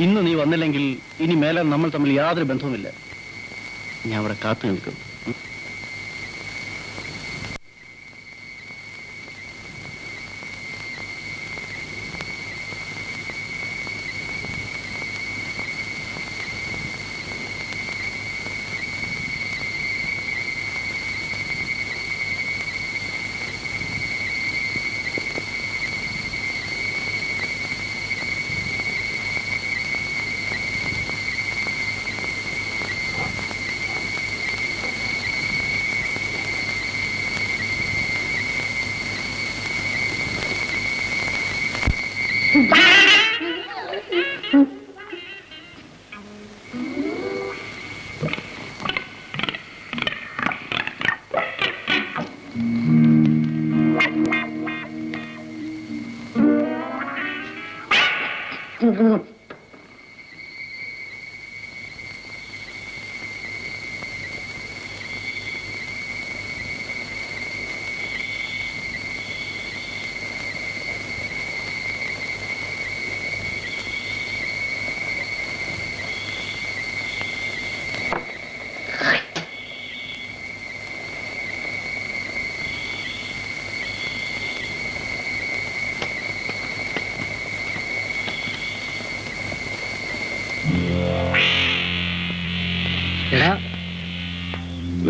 ഇന്ന് നീ വന്നില്ലെങ്കിൽ ഇനി മേലെ നമ്മൾ തമ്മിൽ യാതൊരു ബന്ധവുമില്ല. ഞാൻ അവിടെ കാത്തു നിൽക്കും.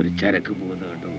ഒരു ചരക്ക് പോകുന്ന കേട്ടോ.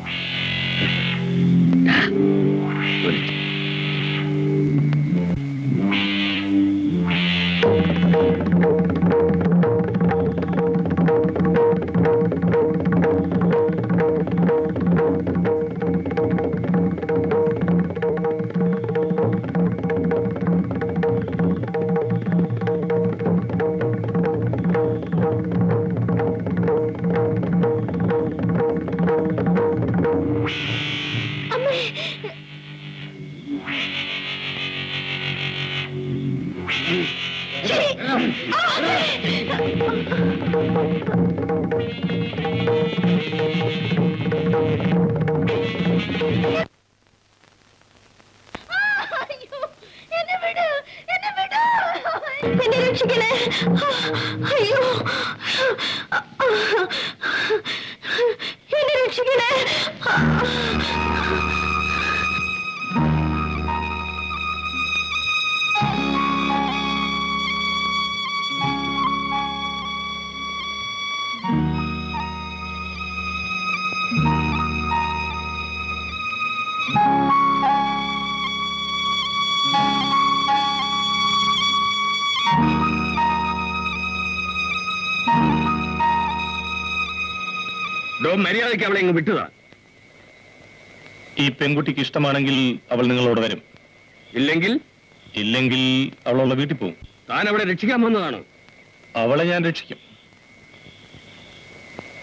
മര്യാദയ്ക്ക് അവളെ ഇങ്ങ് വിട്ടുക. ഈ പെൺകുട്ടിക്ക് ഇഷ്ടമാണെങ്കിൽ അവൾ നിങ്ങളോട് വരും. ഇല്ലെങ്കിൽ അവളുള്ള വീട്ടിൽ പോകും. താൻ അവളെ രക്ഷിക്കാൻ വന്നതാണ്. അവളെ ഞാൻ രക്ഷിക്കും.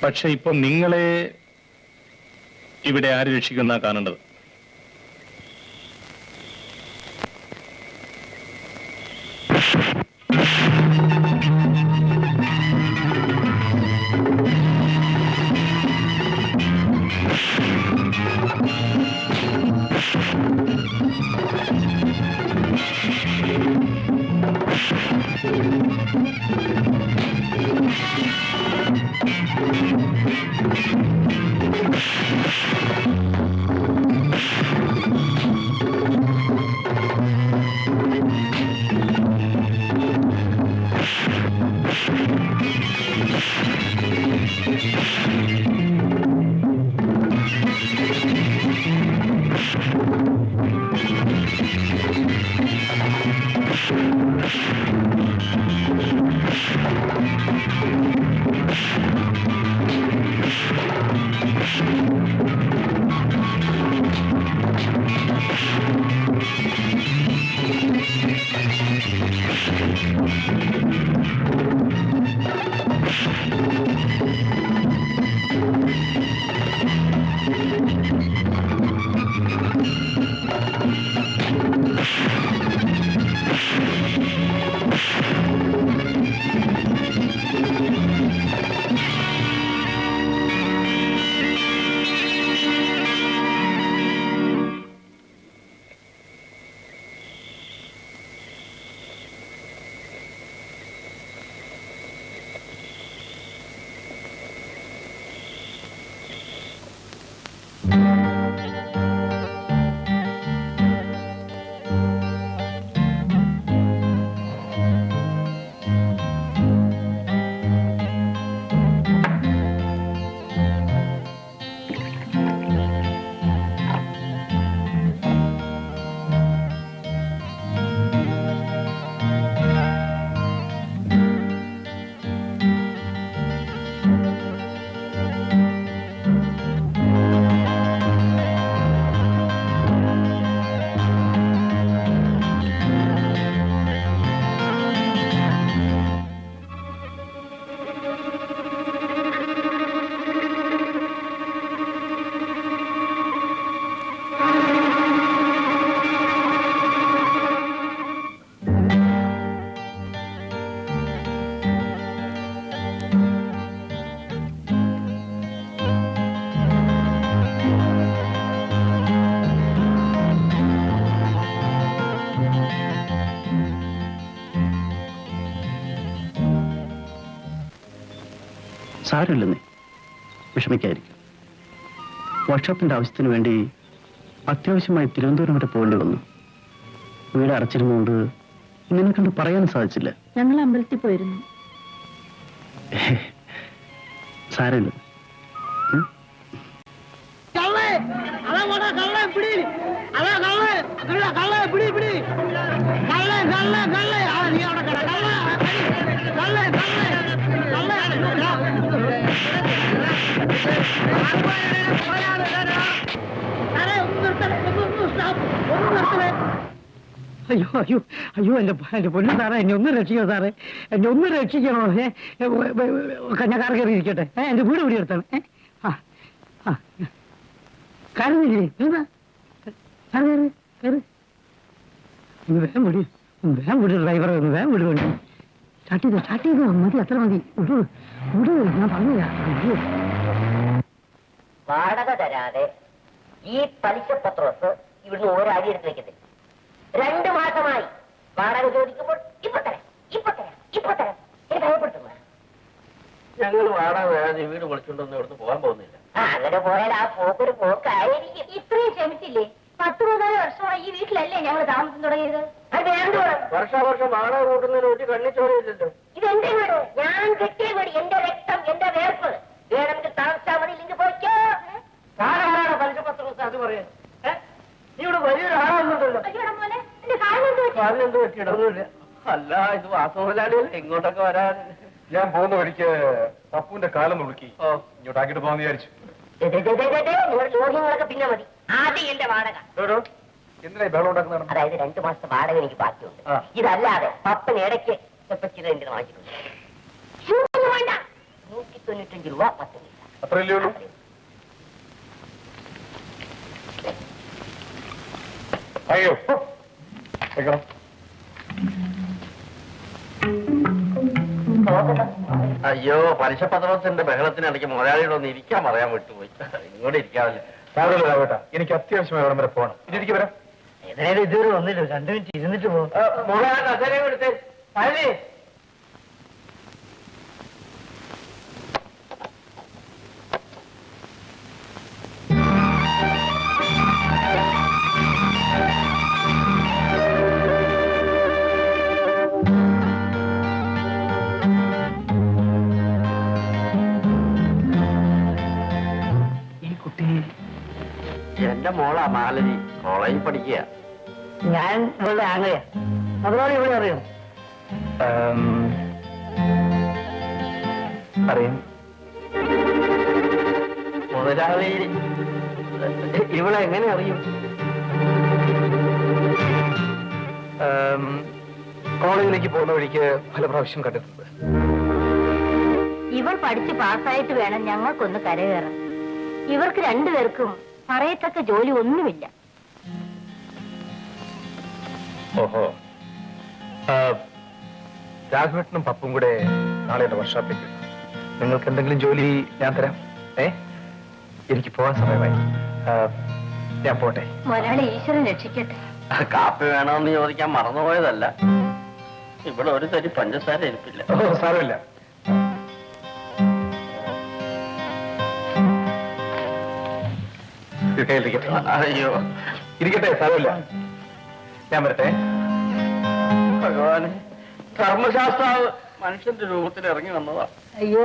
പക്ഷെ ഇപ്പൊ നിങ്ങളെ ഇവിടെ ആര് രക്ഷിക്കുന്ന കാണേണ്ടത്. സാരമില്ലെന്നേ, വിഷമിക്കായിരിക്കും. വർക്ക്ഷോപ്പിന്റെ ആവശ്യത്തിന് വേണ്ടി അത്യാവശ്യമായി തിരുവനന്തപുരം വരെ പോകേണ്ടി വന്നു. വീട് അടച്ചിരുന്നുകൊണ്ട് നിന്നെ കണ്ട് പറയാനും സാധിച്ചില്ല. ഞങ്ങൾ അമ്പലത്തിൽ പോയിരുന്നു. സാരമില്ല. അയ്യോ അയ്യോ അയ്യോ എന്റെ പൊന്നു സാറേ, എന്നെ ഒന്ന് രക്ഷിക്കോ സാറേ, എന്നെ ഒന്ന് രക്ഷിക്കണോ. ഞാൻ കാർ കയറി ഇരിക്കട്ടെ. എന്റെ വീട് ഇവിടെ എടുത്താണ്. കയറുന്നില്ലേ? വേഗം വിടി, വേഗം വിട് ഡ്രൈവറെ, ഒന്ന് വേഗം വിട് വേണ്ടി. സ്റ്റാർട്ട് ചെയ്തോ, മതി, അത്ര മതി. വിടു വിടു, ഞാൻ പറഞ്ഞില്ല. വാടക തരാതെ ഈ പലിശ പത്രോസ് ഇവിടുന്ന് ഒരടി എടുത്ത് വെക്കത്തില്ല. 2 മാസമായി വാടക ചോദിക്കുമ്പോൾ ഇപ്പൊ തരാം എനിക്ക് ഭയപ്പെടുത്തുന്നു. ഞങ്ങൾ വാടക വേറെ വീട് വിളിച്ചുകൊണ്ടൊന്നും ഇവിടുന്ന് പോകാൻ പോകുന്നില്ല. അങ്ങനെ പോയാൽ ആ പോക്കൊരു പോക്കായിരിക്കും. ഇത്രയും ക്ഷമിച്ചില്ലേ? 10-14 വർഷമായി ഈ വീട്ടിലല്ലേ ഞങ്ങൾ താമസം തുടങ്ങിയത്. അത് വേണ്ട, വർഷം വാടക കൂട്ടുന്നതിന് ഒരു കണ്ണിച്ചോറില്ലല്ലോ. ഇതെന്റെ വീട്, ഞാൻ കെട്ടിയ വീട്, എന്റെ രക്തം, എന്റെ വേർപ്പ്. വേണമെങ്കിൽ താമസിച്ചാൽ മതി, ഇല്ലെങ്കിൽ പോയിക്കോ. ആരാണ് പലിശ പത്രോസ് അത് പറയാൻ? നീ ഇവിടെ വലിയൊരാളൊന്നുണ്ടല്ലോ. കാലിനെന്ത് പറ്റിയിടൊന്നുമില്ല. അല്ല, ഇത് വാസമുതലാളിയല്ലേ ഇങ്ങോട്ടൊക്കെ വരാൻ? ഞാൻ പോകുന്ന വഴിക്ക് പപ്പുവിന്റെ കാലം നുളുക്കി ഇങ്ങോട്ടാക്കിട്ട് പോകാന്ന് വിചാരിച്ചു. ജോലികളൊക്കെ പിന്നെ മതി, ആദ്യം എന്റെ വാടക. എന്തിനാ ബഹളം ഉണ്ടാക്കുന്ന? അതായത് 2 മാസത്തെ വാടക എനിക്ക് ബാക്കിയുണ്ട്. ഇതല്ലാതെ പപ്പന് ഇടയ്ക്ക് എന്റെ വാങ്ങിച്ചിട്ടുണ്ട്. വേണ്ട, 195 രൂപ 10 പൈസ. അത്രയല്ലേ ഉള്ളൂ? അയ്യോ വെക്കണം. അയ്യോ, പലിശ പത്രോസിന്റെ ബഹളത്തിനിടയ്ക്ക് മുതലാളിയുടെ ഒന്ന് ഇരിക്കാൻ പറയാൻ വിട്ടുപോയി. ഇങ്ങോട്ട് ഇരിക്കാവില്ല. സാറില്ല, എനിക്ക് അത്യാവശ്യമായി അവിടെ വരെ പോകണം. ഇതിലേക്ക് വരാം. ഏതായാലും ഇതുവരെ ഒന്നില്ല, 2 മിനിറ്റ് ഇരുന്നിട്ട് പോകും. മുതലാളി കസേരയും എടുത്ത് പള്ളി. എന്റെ മോളാ മാലതി, കോളേജിൽ പഠിക്കുക. ഞാൻ ഇവളുടെ ആംഗ്ലയാ. മുതലാളി ഇവിടെ അറിയോ? അറിയാം. മുതലാളി ഇവിടെ എങ്ങനെ അറിയും? കോളേജിലേക്ക് പോകുന്ന വഴിക്ക് പല പ്രാവശ്യം കണ്ടിട്ടുണ്ട്. ഇവൾ പഠിച്ച് പാസ്സായിട്ട് വേണം ഞങ്ങൾക്കൊന്ന് കരകയറാൻ. ഇവർക്ക് 2 പേർക്കും പറയത്തക്ക ജോലി ഒന്നുമില്ല. ഓഹോ, രാഘവേട്ടനും പപ്പും കൂടെ നാളെ എന്റെ വർക്ക്ഷോപ്പിലേക്ക്. നിങ്ങൾക്ക് എന്തെങ്കിലും ജോലി ഞാൻ തരാം. എനിക്ക് പോകാൻ സമയമായി. ഞാൻ പോട്ടെ. മുതലാളി ഈശ്വരൻ രക്ഷിക്കട്ടെ. കാപ്പി വേണമെന്ന് ചോദിക്കാൻ മറന്നുപോയതല്ല. ഇവിടെ ഒരു തരി പഞ്ചസാര ഇരിപ്പില്ല. ഓ, സാരമില്ല. അയ്യോ, ഇരിക്കട്ടെ, സാരമില്ല. ഞാൻ വരട്ടെ. ഭഗവാനെ, ധർമ്മശാസ്ത്രാവ് മനുഷ്യന്റെ രൂപത്തിൽ ഇറങ്ങി വന്നതാ. അയ്യോ,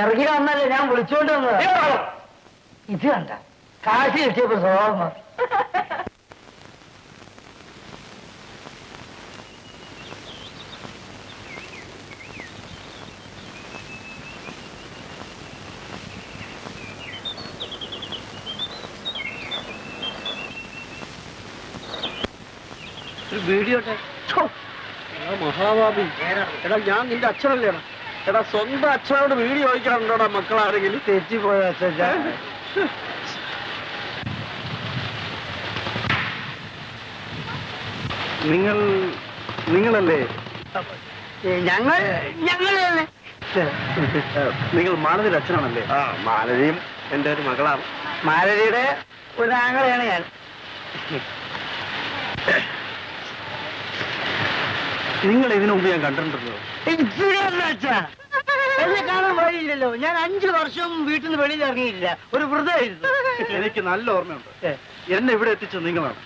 ഇറങ്ങി വന്നല്ലേ, ഞാൻ വിളിച്ചോണ്ട് വന്നതാ. ഇത് കണ്ട കാശി കിട്ടിയപ്പോ സ്വഭാവം മാറി. വീഡിയോ മഹാഭാവി, എടാ ഞാൻ നിന്റെ അച്ഛനല്ലേടാ. എടാ സ്വന്തം അച്ഛനോട് വീഡിയോ ചോദിക്കാറുണ്ടോടാ മക്കളാരെങ്കിലും? തെറ്റിപ്പോയ അച്ഛൻ. നിങ്ങളല്ലേ? ഞങ്ങൾ നിങ്ങൾ മാലതിയുടെ അച്ഛനാണല്ലേ? ആ, മാലതിയും എന്റെ ഒരു മകളാണ്. മാലതിയുടെ ഒരു ആങ്ങളെയാണ് ഞാൻ. നിങ്ങൾ ഇതിനു മുമ്പ് ഞാൻ കണ്ടിട്ടുണ്ടല്ലോ. അച്ഛാ എന്നെ കാണാൻ വഴിയില്ലല്ലോ. ഞാൻ 5 വർഷം വീട്ടിൽ നിന്ന് വെളിയിൽ ഇറങ്ങിയില്ല. ഒരു വൃതമായിരുന്നു. എനിക്ക് നല്ല ഓർമ്മയുണ്ട്. എന്നെ ഇവിടെ എത്തിച്ചത് നിങ്ങളാണ്.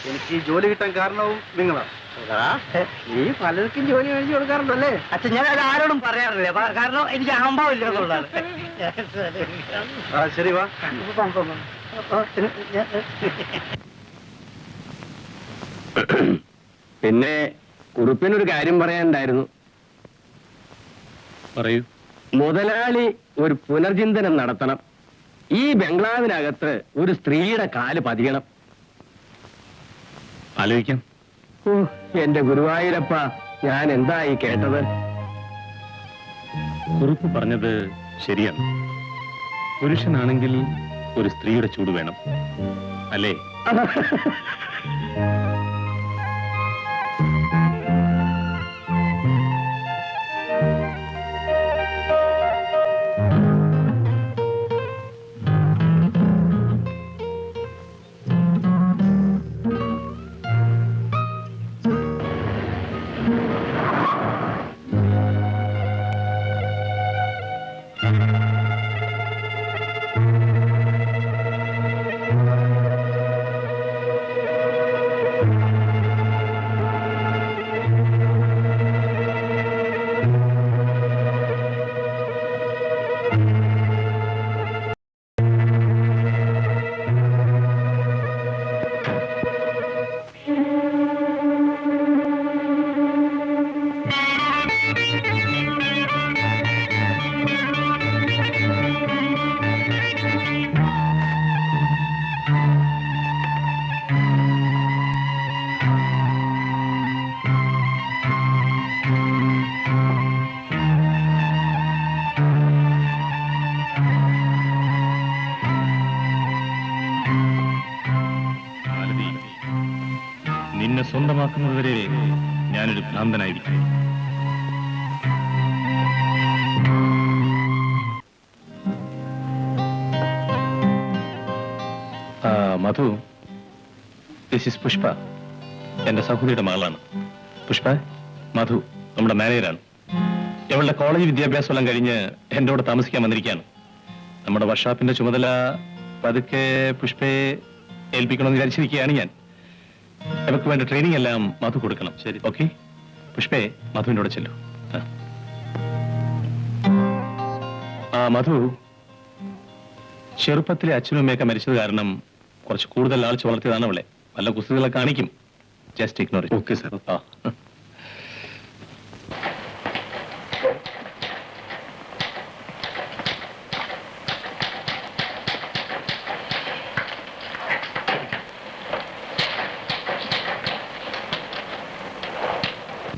എനിക്ക് ഈ ജോലി കിട്ടാൻ കാരണവും നിങ്ങളാണ്. നീ പലർക്കും ജോലി മേടിച്ചു കൊടുക്കാറുണ്ടല്ലേ? അച്ഛൻ ഞാൻ അത് ആരോടും പറയാറില്ല. കാരണം എനിക്ക് അഹംഭാവം ഇല്ല എന്നുള്ളതാണ്. ശരി വാ. പിന്നെ കുറുപ്പിനൊരു കാര്യം പറയാനുണ്ടായിരുന്നു. പറയൂ. മുതലാളി ഒരു പുനർചിന്തനം നടത്തണം. ഈ ബംഗ്ലാവിനകത്ത് ഒരു സ്ത്രീയുടെ കാല് പതിയണം. ആലോചിക്കാം. ഓ, എന്റെ ഗുരുവായൂരപ്പ, ഞാൻ എന്തായി കേട്ടത്? കുറുപ്പ് പറഞ്ഞത് ശരിയാണ്. പുരുഷനാണെങ്കിൽ ഒരു സ്ത്രീയുടെ ചൂട് വേണം, അല്ലേ? നിന്നെ സ്വന്തമാക്കുന്നതുവരെ ഞാനൊരു ഭ്രാന്തനായിരിക്കും. മധു, ദിസ് ഇസ് പുഷ്പ, എന്റെ സഹോദരിയുടെ മകളാണ്. പുഷ്പ, മധു നമ്മുടെ മാനേജരാണ്. ഇവളുടെ കോളേജ് വിദ്യാഭ്യാസം എല്ലാം കഴിഞ്ഞ് എന്റെ കൂടെ താമസിക്കാൻ വന്നിരിക്കുകയാണ്. നമ്മുടെ വർക്ക്ഷോപ്പിന്റെ ചുമതല പതുക്കെ പുഷ്പയെ ഏൽപ്പിക്കണമെന്ന് വിചാരിച്ചിരിക്കുകയാണ് ഞാൻ. അവർക്ക് വേണ്ട ട്രെയിനിങ് എല്ലാം മധു കൊടുക്കണം. ശരി, ഓക്കെ? പുഷ്പേ, മധുവിൻ്റെ കൂടെ ചെല്ലു. മധു, ചെറുപ്പത്തിലെ അച്ഛനും അമ്മയൊക്കെ മരിച്ചത് കാരണം കുറച്ച് കൂടുതൽ ആളിച്ച് വളർത്തിയതാണ് അവളെ. വല്ല കുസൃതികളെ കാണിക്കും. Just ignore. Okay sir.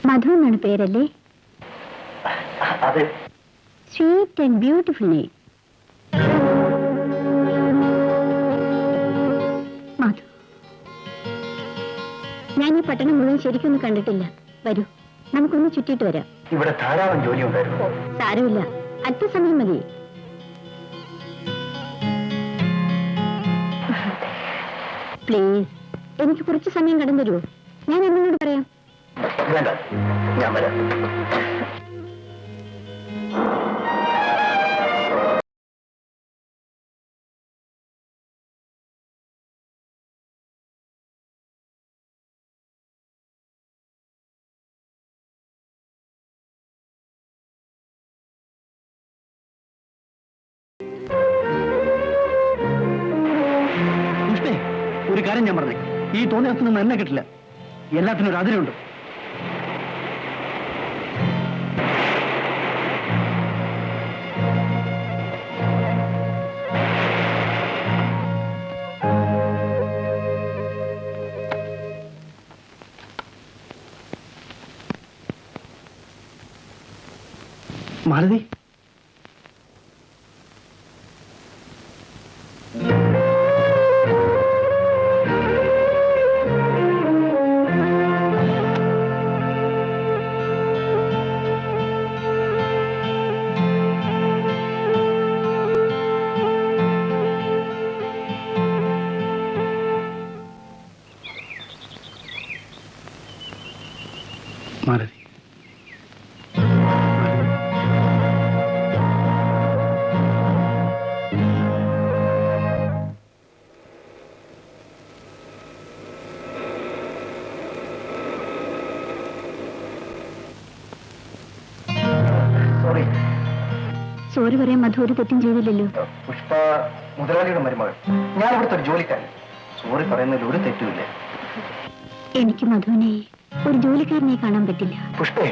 Madhu എന്നാണ് പേരല്ലേ? അതെ. Sweet and beautiful name. Madhu, ഞാൻ ഈ പട്ടണം മുഴുവൻ ശരിക്കൊന്നും കണ്ടിട്ടില്ല. വരൂ, നമുക്കൊന്ന് ചുറ്റിയിട്ട് വരാം. ഇവിടെ ധാരാളം ജോലി ഉണ്ടായിരുന്നു. സാരമില്ല, അല്പസമയം മതി. പ്ലീസ്, എനിക്ക് കുറച്ച് സമയം കടന്നു തരുമോ? ഞാൻ എന്നോട് പറയാം. വേണ്ട, ഞാൻ വരാം. പുഷ്പേ, ഒരു കാര്യം ഞാൻ പറഞ്ഞേ, ഈ തോന്നിയാസൊന്നും എന്നെ കിട്ടില്ല. എല്ലാത്തിനും ഒരു അതിരുണ്ട്. മാലതി, മാലതി, സോറി പറയാൻ മധു ഒരു തെറ്റും ചെയ്തില്ലല്ലോ. പുഷ്പ മുതലാളിയുടെ മരുമകൾ, ഞാൻ ഇവിടുത്തെ ഒരു ജോലിക്കാരൻ. സോറി പറയുന്നതിൽ ഒരു തെറ്റുമില്ല. എനിക്ക് മധുവിനെ ഒരു ജോലിക്കാരനെ കാണാൻ പറ്റില്ല. പുഷ്പേ,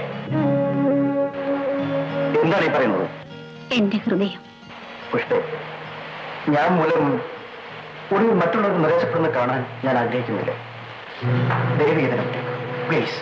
എന്താണ് ഈ പറയുന്നത്? എന്റെ ഹൃദയം. പുഷ്പേ, ഞാൻ മൂലം ഒടുവിൽ മറ്റുള്ളവർക്ക് നിരാശപ്പെടുന്ന കാണാൻ ഞാൻ ആഗ്രഹിക്കുന്നില്ല. ദയവ് ചെയ്ത് പ്ലീസ്.